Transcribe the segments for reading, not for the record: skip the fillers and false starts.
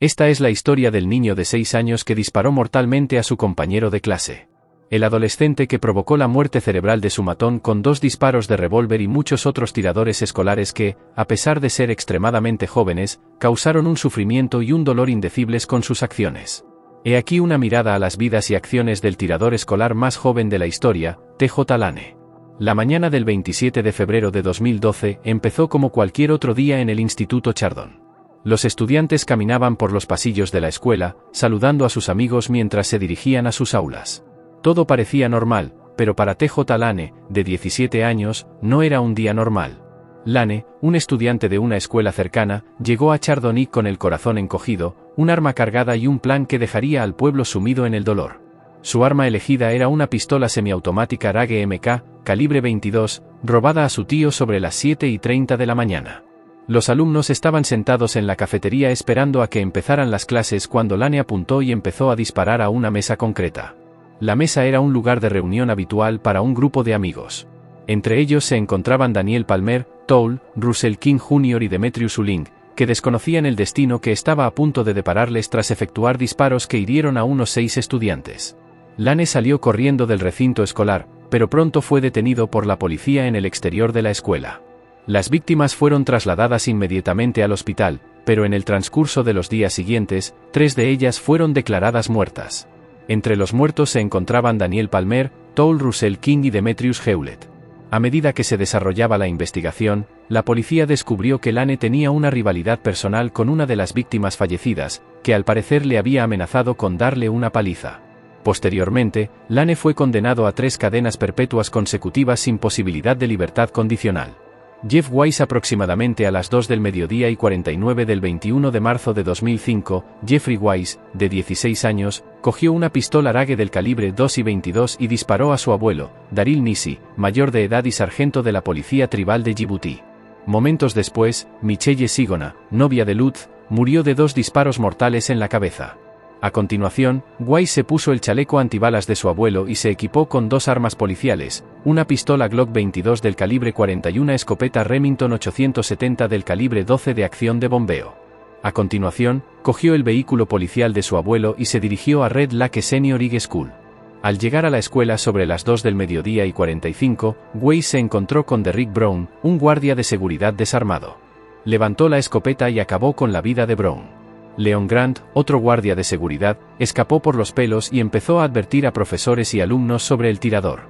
Esta es la historia del niño de 6 años que disparó mortalmente a su compañero de clase. El adolescente que provocó la muerte cerebral de su matón con 2 disparos de revólver y muchos otros tiradores escolares que, a pesar de ser extremadamente jóvenes, causaron un sufrimiento y un dolor indecibles con sus acciones. He aquí una mirada a las vidas y acciones del tirador escolar más joven de la historia, T.J. Lane. La mañana del 27 de febrero de 2012 empezó como cualquier otro día en el Instituto Chardon. Los estudiantes caminaban por los pasillos de la escuela, saludando a sus amigos mientras se dirigían a sus aulas. Todo parecía normal, pero para T.J. Lane, de 17 años, no era un día normal. Lane, un estudiante de una escuela cercana, llegó a Chardonnay con el corazón encogido, un arma cargada y un plan que dejaría al pueblo sumido en el dolor. Su arma elegida era una pistola semiautomática Rage MK, calibre 22, robada a su tío sobre las 7:30 de la mañana. Los alumnos estaban sentados en la cafetería esperando a que empezaran las clases cuando Lane apuntó y empezó a disparar a una mesa concreta. La mesa era un lugar de reunión habitual para un grupo de amigos. Entre ellos se encontraban Daniel Palmer, Toul, Russell King Jr. y Demetrius Uling, que desconocían el destino que estaba a punto de depararles tras efectuar disparos que hirieron a unos 6 estudiantes. Lane salió corriendo del recinto escolar, pero pronto fue detenido por la policía en el exterior de la escuela. Las víctimas fueron trasladadas inmediatamente al hospital, pero en el transcurso de los días siguientes, 3 de ellas fueron declaradas muertas. Entre los muertos se encontraban Daniel Palmer, Toul Russell King y Demetrius Hewlett. A medida que se desarrollaba la investigación, la policía descubrió que Lane tenía una rivalidad personal con una de las víctimas fallecidas, que al parecer le había amenazado con darle una paliza. Posteriormente, Lane fue condenado a 3 cadenas perpetuas consecutivas sin posibilidad de libertad condicional. Jeff Wise aproximadamente a las 2:49 del 21 de marzo de 2005, Jeffrey Wise, de 16 años, cogió una pistola Rage del calibre 2.22 y disparó a su abuelo, Daryl Nisi, mayor de edad y sargento de la policía tribal de Djibouti. Momentos después, Michelle Sigona, novia de Lutz, murió de 2 disparos mortales en la cabeza. A continuación, Wise se puso el chaleco antibalas de su abuelo y se equipó con 2 armas policiales, una pistola Glock 22 del calibre 40 y una escopeta Remington 870 del calibre 12 de acción de bombeo. A continuación, cogió el vehículo policial de su abuelo y se dirigió a Red Lake Senior High School. Al llegar a la escuela sobre las 2:45, Wise se encontró con Derrick Brown, un guardia de seguridad desarmado. Levantó la escopeta y acabó con la vida de Brown. Leon Grant, otro guardia de seguridad, escapó por los pelos y empezó a advertir a profesores y alumnos sobre el tirador.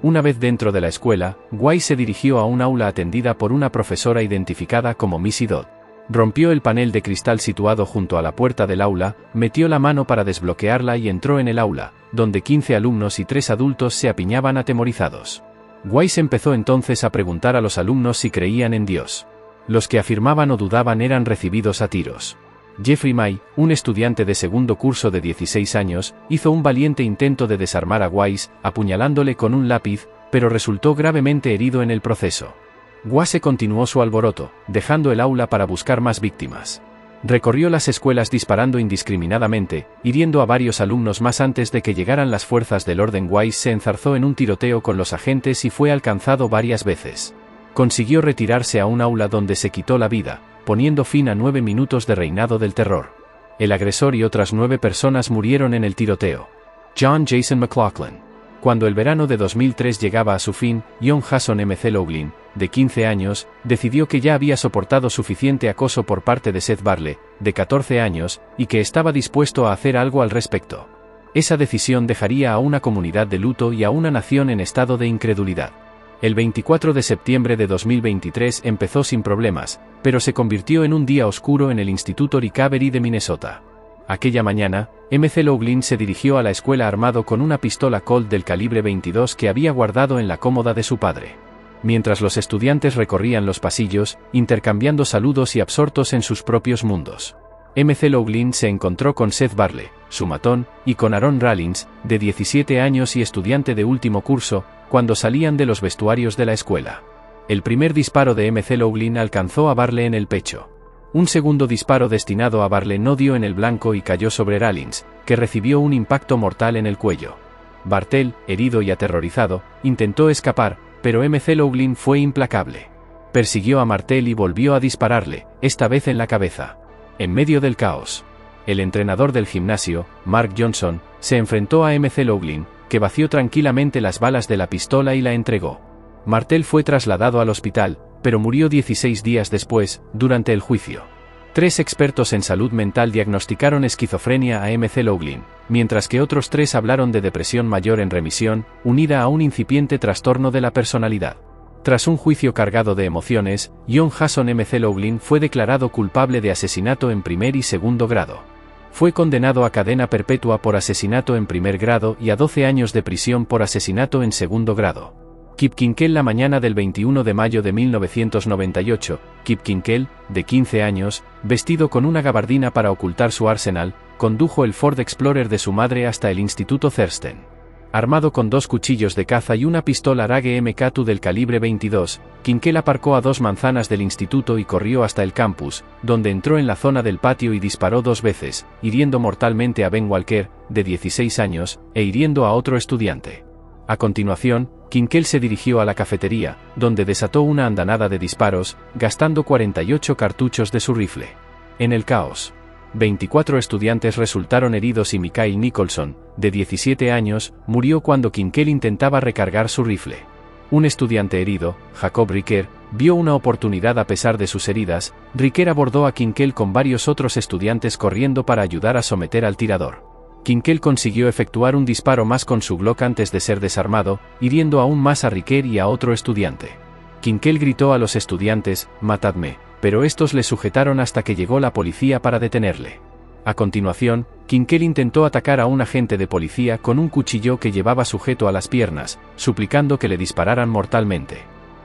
Una vez dentro de la escuela, Wise se dirigió a un aula atendida por una profesora identificada como Missy Dodd. Rompió el panel de cristal situado junto a la puerta del aula, metió la mano para desbloquearla y entró en el aula, donde 15 alumnos y 3 adultos se apiñaban atemorizados. Wise empezó entonces a preguntar a los alumnos si creían en Dios. Los que afirmaban o dudaban eran recibidos a tiros. Jeffrey May, un estudiante de segundo curso de 16 años, hizo un valiente intento de desarmar a Wise, apuñalándole con un lápiz, pero resultó gravemente herido en el proceso. Wise continuó su alboroto, dejando el aula para buscar más víctimas. Recorrió las escuelas disparando indiscriminadamente, hiriendo a varios alumnos más antes de que llegaran las fuerzas del orden. Wise se enzarzó en un tiroteo con los agentes y fue alcanzado varias veces. Consiguió retirarse a un aula donde se quitó la vida, poniendo fin a 9 minutos de reinado del terror. El agresor y otras 9 personas murieron en el tiroteo. John Jason McLaughlin. Cuando el verano de 2003 llegaba a su fin, John Jason McLaughlin, de 15 años, decidió que ya había soportado suficiente acoso por parte de Seth Barley, de 14 años, y que estaba dispuesto a hacer algo al respecto. Esa decisión dejaría a una comunidad de luto y a una nación en estado de incredulidad. El 24 de septiembre de 2023 empezó sin problemas, pero se convirtió en un día oscuro en el Instituto Recovery de Minnesota. Aquella mañana, McLaughlin se dirigió a la escuela armado con una pistola Colt del calibre 22 que había guardado en la cómoda de su padre. Mientras los estudiantes recorrían los pasillos, intercambiando saludos y absortos en sus propios mundos. McLaughlin se encontró con Seth Barley, su matón, y con Aaron Rollins, de 17 años y estudiante de último curso, cuando salían de los vestuarios de la escuela. El primer disparo de McLaughlin alcanzó a Barley en el pecho. Un segundo disparo destinado a Barley no dio en el blanco y cayó sobre Rollins, que recibió un impacto mortal en el cuello. Bartel, herido y aterrorizado, intentó escapar, pero McLaughlin fue implacable. Persiguió a Martel y volvió a dispararle, esta vez en la cabeza. En medio del caos, El entrenador del gimnasio, Mark Johnson, se enfrentó a MC Loughlin, que vació tranquilamente las balas de la pistola y la entregó. Martel fue trasladado al hospital, pero murió 16 días después, durante el juicio. 3 expertos en salud mental diagnosticaron esquizofrenia a MC Loughlin, mientras que otros 3 hablaron de depresión mayor en remisión, unida a un incipiente trastorno de la personalidad. Tras un juicio cargado de emociones, John Jason MC Loughlin fue declarado culpable de asesinato en primer y segundo grado. Fue condenado a cadena perpetua por asesinato en primer grado y a 12 años de prisión por asesinato en segundo grado. Kip Kinkel. La mañana del 21 de mayo de 1998, Kip Kinkel, de 15 años, vestido con una gabardina para ocultar su arsenal, condujo el Ford Explorer de su madre hasta el Instituto Thurston. Armado con 2 cuchillos de caza y una pistola Rage MK2 del calibre 22, Kinkel aparcó a 2 manzanas del instituto y corrió hasta el campus, donde entró en la zona del patio y disparó 2 veces, hiriendo mortalmente a Ben Walker, de 16 años, e hiriendo a otro estudiante. A continuación, Kinkel se dirigió a la cafetería, donde desató una andanada de disparos, gastando 48 cartuchos de su rifle. En el caos, 24 estudiantes resultaron heridos y Mikhail Nicholson, de 17 años, murió cuando Kinkel intentaba recargar su rifle. Un estudiante herido, Jacob Ricker, vio una oportunidad a pesar de sus heridas. Ricker abordó a Kinkel con varios otros estudiantes corriendo para ayudar a someter al tirador. Kinkel consiguió efectuar un disparo más con su Glock antes de ser desarmado, hiriendo aún más a Ricker y a otro estudiante. Kinkel gritó a los estudiantes, «Matadme», pero estos le sujetaron hasta que llegó la policía para detenerle. A continuación, Kinkel intentó atacar a un agente de policía con un cuchillo que llevaba sujeto a las piernas, suplicando que le dispararan mortalmente.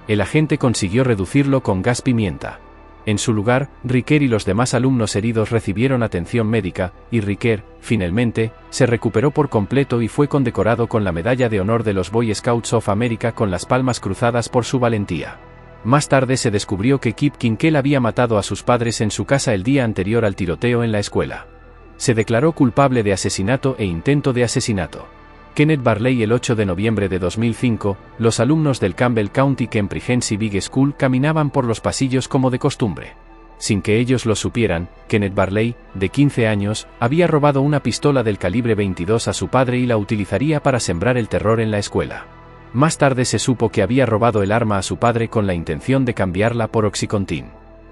El agente consiguió reducirlo con gas pimienta. En su lugar, Ricker y los demás alumnos heridos recibieron atención médica, y Ricker, finalmente, se recuperó por completo y fue condecorado con la Medalla de Honor de los Boy Scouts of America con las palmas cruzadas por su valentía. Más tarde se descubrió que Kip Kinkel había matado a sus padres en su casa el día anterior al tiroteo en la escuela. Se declaró culpable de asesinato e intento de asesinato. Kenneth Barley. El 8 de noviembre de 2005, los alumnos del Campbell County Comprehensive School caminaban por los pasillos como de costumbre. Sin que ellos lo supieran, Kenneth Barley, de 15 años, había robado una pistola del calibre 22 a su padre y la utilizaría para sembrar el terror en la escuela. Más tarde se supo que había robado el arma a su padre con la intención de cambiarla por Oxycontin.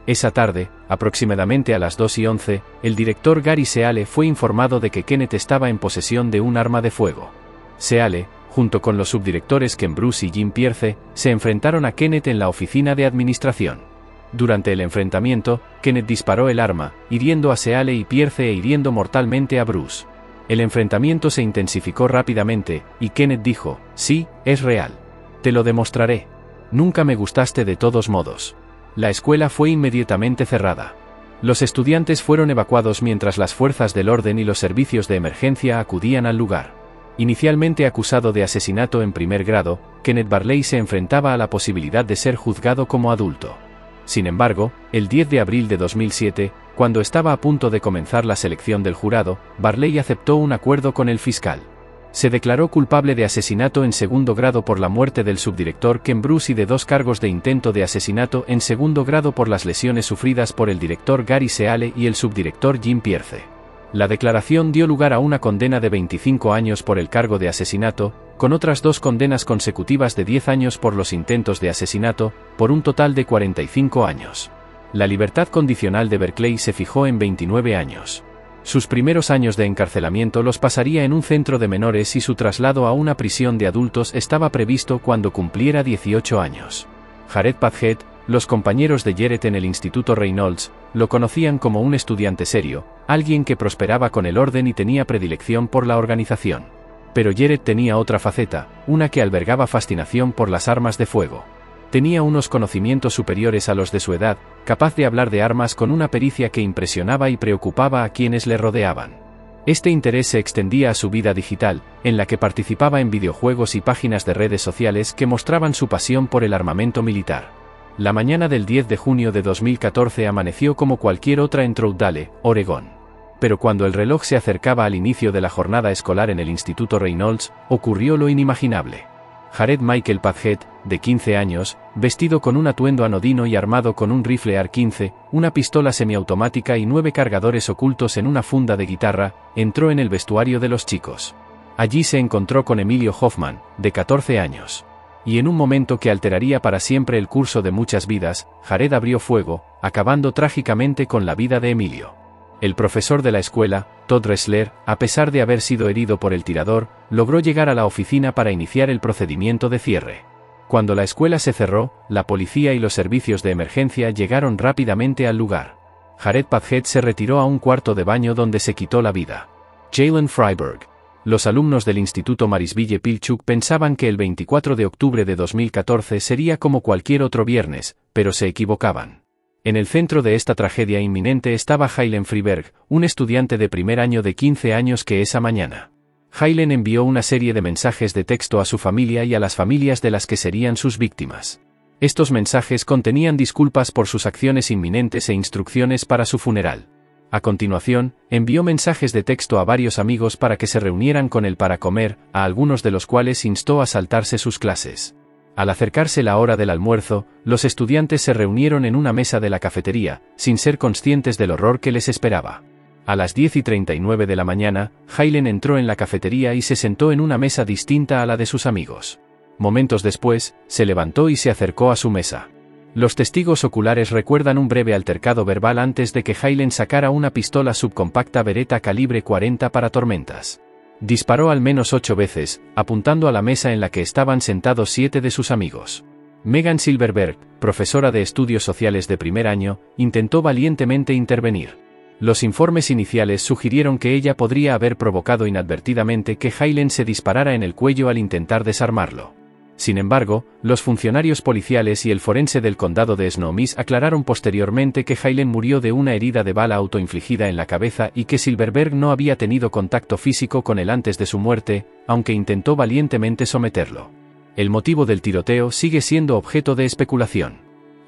Esa tarde, aproximadamente a las 2:11, el director Gary Seale fue informado de que Kenneth estaba en posesión de un arma de fuego. Seale, junto con los subdirectores Ken Bruce y Jim Pierce, se enfrentaron a Kenneth en la oficina de administración. Durante el enfrentamiento, Kenneth disparó el arma, hiriendo a Seale y Pierce e hiriendo mortalmente a Bruce. El enfrentamiento se intensificó rápidamente, y Kenneth dijo, «Sí, es real. Te lo demostraré. Nunca me gustaste de todos modos». La escuela fue inmediatamente cerrada. Los estudiantes fueron evacuados mientras las fuerzas del orden y los servicios de emergencia acudían al lugar. Inicialmente acusado de asesinato en primer grado, Kenneth Barley se enfrentaba a la posibilidad de ser juzgado como adulto. Sin embargo, el 10 de abril de 2007, cuando estaba a punto de comenzar la selección del jurado, Barley aceptó un acuerdo con el fiscal. Se declaró culpable de asesinato en segundo grado por la muerte del subdirector Ken Bruce y de 2 cargos de intento de asesinato en segundo grado por las lesiones sufridas por el director Gary Seale y el subdirector Jim Pierce. La declaración dio lugar a una condena de 25 años por el cargo de asesinato, con otras 2 condenas consecutivas de 10 años por los intentos de asesinato, por un total de 45 años. La libertad condicional de Berkeley se fijó en 29 años. Sus primeros años de encarcelamiento los pasaría en un centro de menores y su traslado a una prisión de adultos estaba previsto cuando cumpliera 18 años. Jared Padgett, los compañeros de Jared en el Instituto Reynolds, lo conocían como un estudiante serio, alguien que prosperaba con el orden y tenía predilección por la organización. Pero Jared tenía otra faceta, una que albergaba fascinación por las armas de fuego. Tenía unos conocimientos superiores a los de su edad, capaz de hablar de armas con una pericia que impresionaba y preocupaba a quienes le rodeaban. Este interés se extendía a su vida digital, en la que participaba en videojuegos y páginas de redes sociales que mostraban su pasión por el armamento militar. La mañana del 10 de junio de 2014 amaneció como cualquier otra en Troutdale, Oregón. Pero cuando el reloj se acercaba al inicio de la jornada escolar en el Instituto Reynolds, ocurrió lo inimaginable. Jared Michael Padgett, de 15 años, vestido con un atuendo anodino y armado con un rifle AR-15, una pistola semiautomática y 9 cargadores ocultos en una funda de guitarra, entró en el vestuario de los chicos. Allí se encontró con Emilio Hoffman, de 14 años. Y en un momento que alteraría para siempre el curso de muchas vidas, Jared abrió fuego, acabando trágicamente con la vida de Emilio. El profesor de la escuela, Todd Ressler, a pesar de haber sido herido por el tirador, logró llegar a la oficina para iniciar el procedimiento de cierre. Cuando la escuela se cerró, la policía y los servicios de emergencia llegaron rápidamente al lugar. Jared Padgett se retiró a un cuarto de baño donde se quitó la vida. Jalen Freiberg. Los alumnos del Instituto Marisville Pilchuk pensaban que el 24 de octubre de 2014 sería como cualquier otro viernes, pero se equivocaban. En el centro de esta tragedia inminente estaba Jalen Freiberg, un estudiante de primer año de 15 años que esa mañana. Jalen envió una serie de mensajes de texto a su familia y a las familias de las que serían sus víctimas. Estos mensajes contenían disculpas por sus acciones inminentes e instrucciones para su funeral. A continuación, envió mensajes de texto a varios amigos para que se reunieran con él para comer, a algunos de los cuales instó a saltarse sus clases. Al acercarse la hora del almuerzo, los estudiantes se reunieron en una mesa de la cafetería, sin ser conscientes del horror que les esperaba. A las 10:39 de la mañana, Jalen entró en la cafetería y se sentó en una mesa distinta a la de sus amigos. Momentos después, se levantó y se acercó a su mesa. Los testigos oculares recuerdan un breve altercado verbal antes de que Jalen sacara una pistola subcompacta Beretta calibre 40 para tormentas. Disparó al menos 8 veces, apuntando a la mesa en la que estaban sentados 7 de sus amigos. Megan Silverberg, profesora de estudios sociales de primer año, intentó valientemente intervenir. Los informes iniciales sugirieron que ella podría haber provocado inadvertidamente que Jalen se disparara en el cuello al intentar desarmarlo. Sin embargo, los funcionarios policiales y el forense del condado de Snohomish aclararon posteriormente que Jalen murió de una herida de bala autoinfligida en la cabeza y que Silverberg no había tenido contacto físico con él antes de su muerte, aunque intentó valientemente someterlo. El motivo del tiroteo sigue siendo objeto de especulación.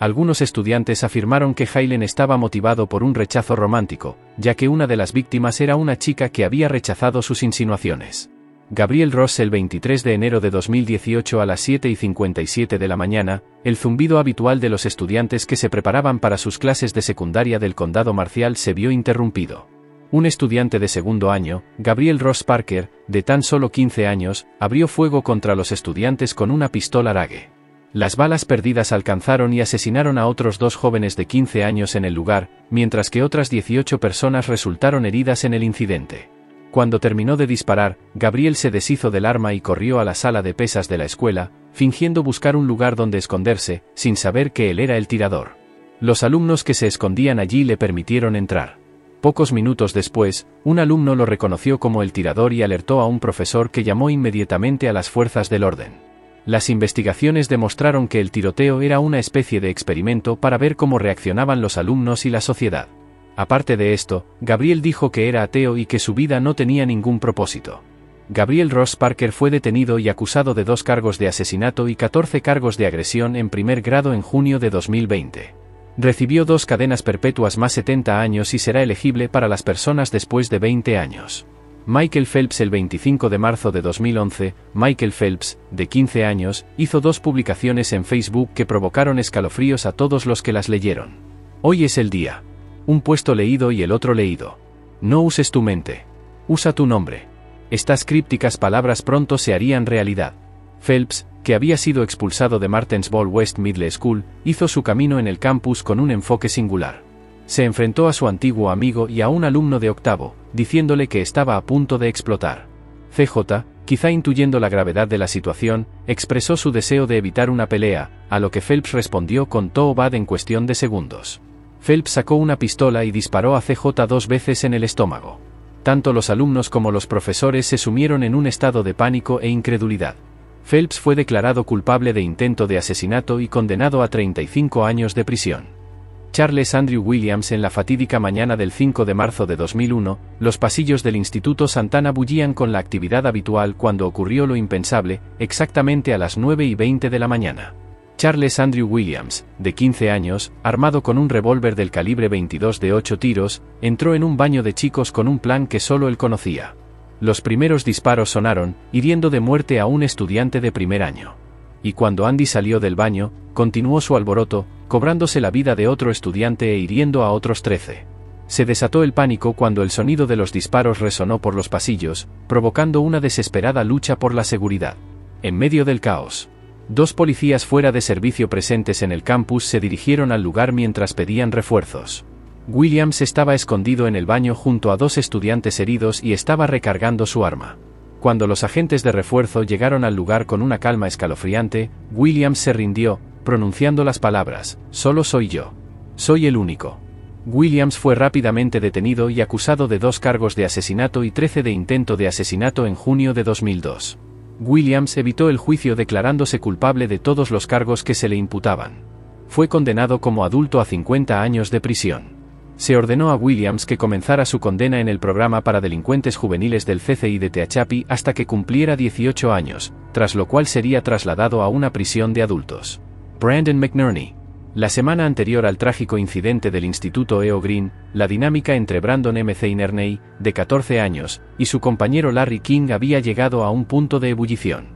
Algunos estudiantes afirmaron que Jalen estaba motivado por un rechazo romántico, ya que una de las víctimas era una chica que había rechazado sus insinuaciones. Gabriel Ross. El 23 de enero de 2018 a las 7:57 de la mañana, el zumbido habitual de los estudiantes que se preparaban para sus clases de secundaria del condado Marcial se vio interrumpido. Un estudiante de segundo año, Gabriel Ross Parker, de tan solo 15 años, abrió fuego contra los estudiantes con una pistola Rage. Las balas perdidas alcanzaron y asesinaron a otros 2 jóvenes de 15 años en el lugar, mientras que otras 18 personas resultaron heridas en el incidente. Cuando terminó de disparar, Gabriel se deshizo del arma y corrió a la sala de pesas de la escuela, fingiendo buscar un lugar donde esconderse, sin saber que él era el tirador. Los alumnos que se escondían allí le permitieron entrar. Pocos minutos después, un alumno lo reconoció como el tirador y alertó a un profesor que llamó inmediatamente a las fuerzas del orden. Las investigaciones demostraron que el tiroteo era una especie de experimento para ver cómo reaccionaban los alumnos y la sociedad. Aparte de esto, Gabriel dijo que era ateo y que su vida no tenía ningún propósito. Gabriel Ross Parker fue detenido y acusado de 2 cargos de asesinato y 14 cargos de agresión en primer grado en junio de 2020. Recibió 2 cadenas perpetuas más 70 años y será elegible para las personas después de 20 años. Michael Phelps. El 25 de marzo de 2011, Michael Phelps, de 15 años, hizo 2 publicaciones en Facebook que provocaron escalofríos a todos los que las leyeron. Hoy es el día. Un puesto leído y el otro leído. No uses tu mente. Usa tu nombre. Estas crípticas palabras pronto se harían realidad. Phelps, que había sido expulsado de Martensville West Middle School, hizo su camino en el campus con un enfoque singular. Se enfrentó a su antiguo amigo y a un alumno de octavo, diciéndole que estaba a punto de explotar. CJ, quizá intuyendo la gravedad de la situación, expresó su deseo de evitar una pelea, a lo que Phelps respondió con Too Bad en cuestión de segundos. Phelps sacó una pistola y disparó a CJ 2 veces en el estómago. Tanto los alumnos como los profesores se sumieron en un estado de pánico e incredulidad. Phelps fue declarado culpable de intento de asesinato y condenado a 35 años de prisión. Charles Andrew Williams. En la fatídica mañana del 5 de marzo de 2001, los pasillos del Instituto Santana bullían con la actividad habitual cuando ocurrió lo impensable, exactamente a las 9:20 de la mañana. Charles Andrew Williams, de 15 años, armado con un revólver del calibre 22 de 8 tiros, entró en un baño de chicos con un plan que solo él conocía. Los primeros disparos sonaron, hiriendo de muerte a un estudiante de primer año. Y cuando Andy salió del baño, continuó su alboroto, cobrándose la vida de otro estudiante e hiriendo a otros 13. Se desató el pánico cuando el sonido de los disparos resonó por los pasillos, provocando una desesperada lucha por la seguridad. En medio del caos, 2 policías fuera de servicio presentes en el campus se dirigieron al lugar mientras pedían refuerzos. Williams estaba escondido en el baño junto a 2 estudiantes heridos y estaba recargando su arma. Cuando los agentes de refuerzo llegaron al lugar con una calma escalofriante, Williams se rindió, pronunciando las palabras: «Solo soy yo. Soy el único». Williams fue rápidamente detenido y acusado de 2 cargos de asesinato y 13 de intento de asesinato en junio de 2002. Williams evitó el juicio declarándose culpable de todos los cargos que se le imputaban. Fue condenado como adulto a 50 años de prisión. Se ordenó a Williams que comenzara su condena en el programa para delincuentes juveniles del CCI de Tehachapi hasta que cumpliera 18 años, tras lo cual sería trasladado a una prisión de adultos. Brandon McNerney. La semana anterior al trágico incidente del Instituto E.O. Green, la dinámica entre Brandon McNerney, de 14 años, y su compañero Larry King había llegado a un punto de ebullición.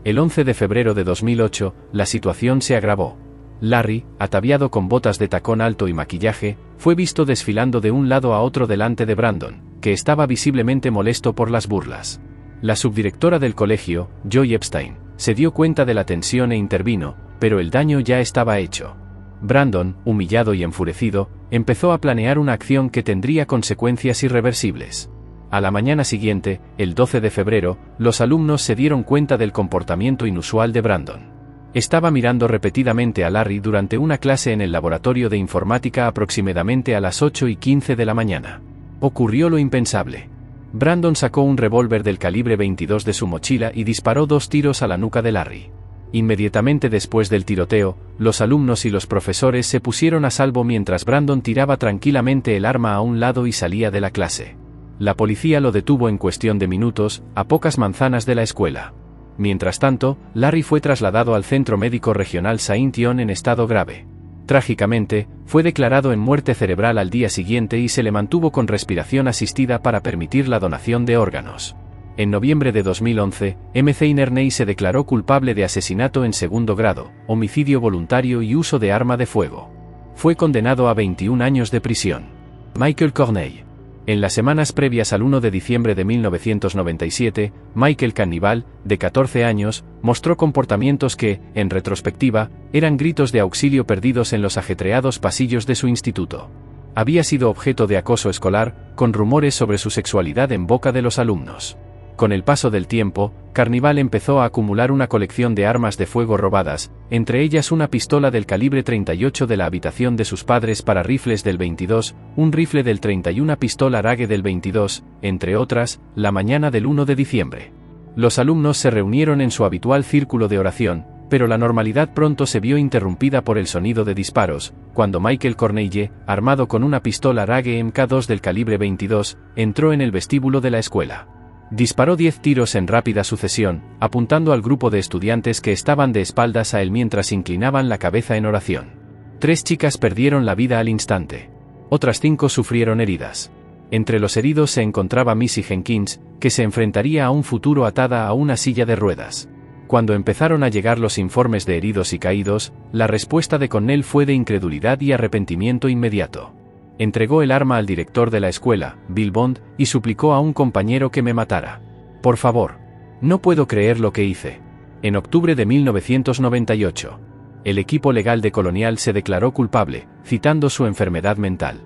El 11 de febrero de 2008, la situación se agravó. Larry, ataviado con botas de tacón alto y maquillaje, fue visto desfilando de un lado a otro delante de Brandon, que estaba visiblemente molesto por las burlas. La subdirectora del colegio, Joy Epstein, se dio cuenta de la tensión e intervino, pero el daño ya estaba hecho. Brandon, humillado y enfurecido, empezó a planear una acción que tendría consecuencias irreversibles. A la mañana siguiente, el 12 de febrero, los alumnos se dieron cuenta del comportamiento inusual de Brandon. Estaba mirando repetidamente a Larry durante una clase en el laboratorio de informática aproximadamente a las 8:15 de la mañana. Ocurrió lo impensable. Brandon sacó un revólver del calibre 22 de su mochila y disparó 2 tiros a la nuca de Larry. Inmediatamente después del tiroteo, los alumnos y los profesores se pusieron a salvo mientras Brandon tiraba tranquilamente el arma a un lado y salía de la clase. La policía lo detuvo en cuestión de minutos, a pocas manzanas de la escuela. Mientras tanto, Larry fue trasladado al Centro Médico Regional Saint John en estado grave. Trágicamente, fue declarado en muerte cerebral al día siguiente y se le mantuvo con respiración asistida para permitir la donación de órganos. En noviembre de 2011, McNerney se declaró culpable de asesinato en segundo grado, homicidio voluntario y uso de arma de fuego. Fue condenado a 21 años de prisión. Michael Corneille. En las semanas previas al 1 de diciembre de 1997, Michael Cannibal, de 14 años, mostró comportamientos que, en retrospectiva, eran gritos de auxilio perdidos en los ajetreados pasillos de su instituto. Había sido objeto de acoso escolar, con rumores sobre su sexualidad en boca de los alumnos. Con el paso del tiempo, Cannibal empezó a acumular una colección de armas de fuego robadas, entre ellas una pistola del calibre 38 de la habitación de sus padres para rifles del 22, un rifle del 30 y una pistola Rage del 22, entre otras, la mañana del 1 de diciembre. Los alumnos se reunieron en su habitual círculo de oración, pero la normalidad pronto se vio interrumpida por el sonido de disparos, cuando Michael Corneille, armado con una pistola Rage MK2 del calibre 22, entró en el vestíbulo de la escuela. Disparó 10 tiros en rápida sucesión, apuntando al grupo de estudiantes que estaban de espaldas a él mientras inclinaban la cabeza en oración. 3 chicas perdieron la vida al instante. Otras 5 sufrieron heridas. Entre los heridos se encontraba Missy Jenkins, que se enfrentaría a un futuro atada a una silla de ruedas. Cuando empezaron a llegar los informes de heridos y caídos, la respuesta de Connell fue de incredulidad y arrepentimiento inmediato. Entregó el arma al director de la escuela, Bill Bond, y suplicó a un compañero que me matara. Por favor. No puedo creer lo que hice. En octubre de 1998, el equipo legal de Colonial se declaró culpable, citando su enfermedad mental.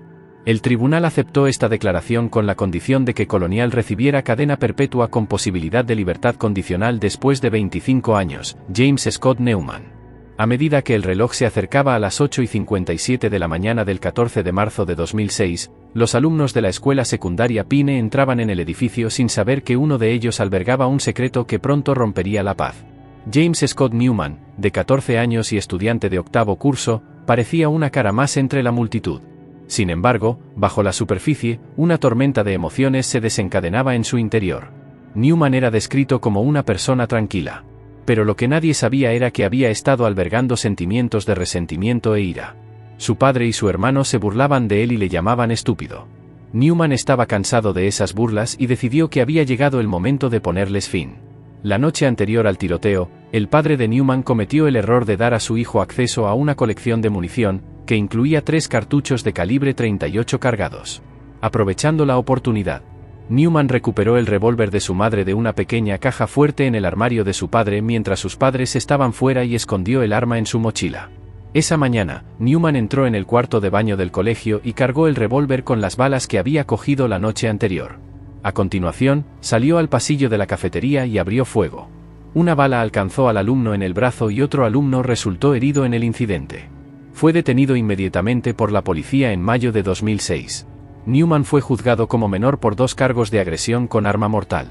El tribunal aceptó esta declaración con la condición de que Colonial recibiera cadena perpetua con posibilidad de libertad condicional después de 25 años, James Scott Neumann. A medida que el reloj se acercaba a las 8:57 de la mañana del 14 de marzo de 2006, los alumnos de la escuela secundaria Pine entraban en el edificio sin saber que uno de ellos albergaba un secreto que pronto rompería la paz. James Scott Neumann, de 14 años y estudiante de octavo curso, parecía una cara más entre la multitud. Sin embargo, bajo la superficie, una tormenta de emociones se desencadenaba en su interior. Neumann era descrito como una persona tranquila. Pero lo que nadie sabía era que había estado albergando sentimientos de resentimiento e ira. Su padre y su hermano se burlaban de él y le llamaban estúpido. Newman estaba cansado de esas burlas y decidió que había llegado el momento de ponerles fin. La noche anterior al tiroteo, el padre de Newman cometió el error de dar a su hijo acceso a una colección de munición, que incluía 3 cartuchos de calibre 38 cargados. Aprovechando la oportunidad, Newman recuperó el revólver de su madre de una pequeña caja fuerte en el armario de su padre mientras sus padres estaban fuera y escondió el arma en su mochila. Esa mañana, Newman entró en el cuarto de baño del colegio y cargó el revólver con las balas que había cogido la noche anterior. A continuación, salió al pasillo de la cafetería y abrió fuego. Una bala alcanzó al alumno en el brazo y otro alumno resultó herido en el incidente. Fue detenido inmediatamente por la policía en mayo de 2006. Newman fue juzgado como menor por 2 cargos de agresión con arma mortal.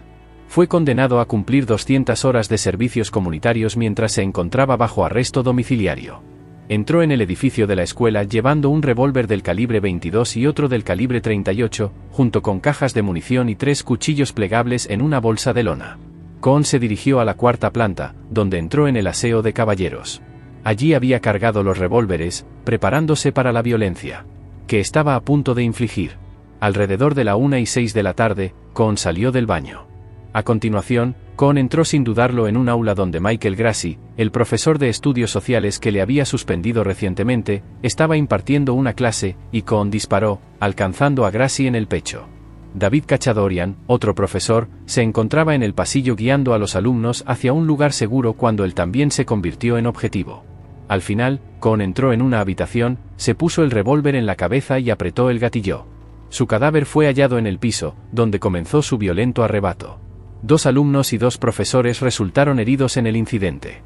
Fue condenado a cumplir 200 horas de servicios comunitarios mientras se encontraba bajo arresto domiciliario. Entró en el edificio de la escuela llevando un revólver del calibre 22 y otro del calibre 38, junto con cajas de munición y 3 cuchillos plegables en una bolsa de lona. Cohn se dirigió a la 4ª planta, donde entró en el aseo de caballeros. Allí había cargado los revólveres, preparándose para la violencia que estaba a punto de infligir. Alrededor de la 1:06 de la tarde, Cohn salió del baño. A continuación, Cohn entró sin dudarlo en un aula donde Michael Grassi, el profesor de estudios sociales que le había suspendido recientemente, estaba impartiendo una clase, y Cohn disparó, alcanzando a Grassi en el pecho. David Cachadorian, otro profesor, se encontraba en el pasillo guiando a los alumnos hacia un lugar seguro cuando él también se convirtió en objetivo. Al final, Cohn entró en una habitación, se puso el revólver en la cabeza y apretó el gatillo. Su cadáver fue hallado en el piso, donde comenzó su violento arrebato. 2 alumnos y 2 profesores resultaron heridos en el incidente.